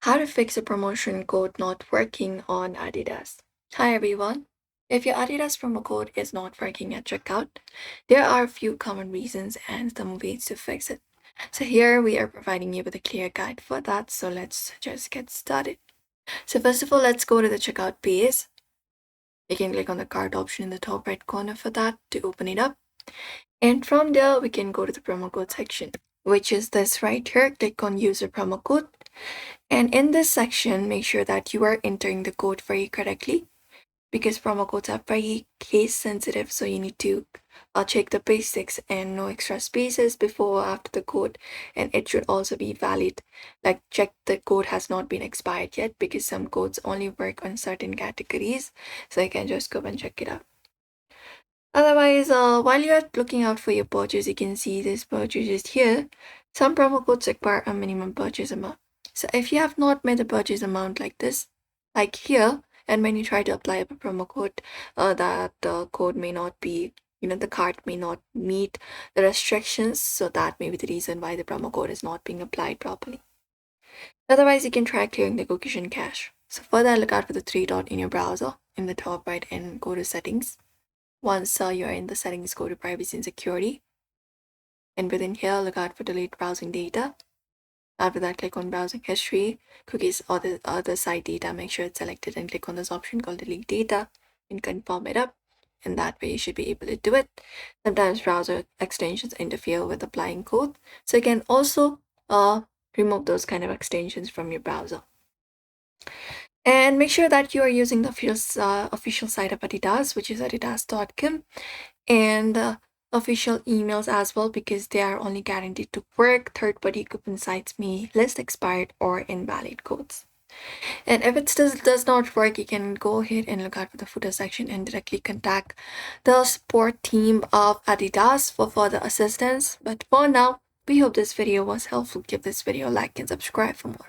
How to fix a promotion code not working on Adidas. Hi everyone. If your Adidas promo code is not working at checkout, there are a few common reasons and some ways to fix it. So here we are providing you with a clear guide for that. So let's just get started. So first of all, let's go to the checkout page. You can click on the cart option in the top right corner for that to open it up. And from there, we can go to the promo code section, which is this right here. Click on user promo code. And in this section, make sure that you are entering the code very correctly because promo codes are very case sensitive. So you need to check the basics and no extra spaces before or after the code. And it should also be valid. Like check the code has not been expired yet because some codes only work on certain categories. So you can just go and check it out. Otherwise, while you're looking out for your purchase, you can see this purchases here. Some promo codes require a minimum purchase amount. So if you have not met the purchase amount like this, like here, and when you try to apply a promo code, that code may not be, the card may not meet the restrictions. So that may be the reason why the promo code is not being applied properly. Otherwise, you can try clearing the cookies and cache. So for that, look out for the three dot in your browser in the top right and go to settings. Once you're in the settings, go to privacy and security. And within here, look out for delete browsing data. After that, click on browsing history, cookies, or the other site data. Make sure it's selected and click on this option called delete data and confirm it up. And that way you should be able to do it. Sometimes browser extensions interfere with applying code. So you can also remove those kind of extensions from your browser. And make sure that you are using the official site of Adidas, which is adidas.com, and official emails as well, because they are only guaranteed to work. Third-party coupon sites may list expired or invalid codes. And if it still does not work, you can go ahead and look out for the footer section and directly contact the support team of Adidas for further assistance. But for now, we hope this video was helpful. Give this video a like and subscribe for more.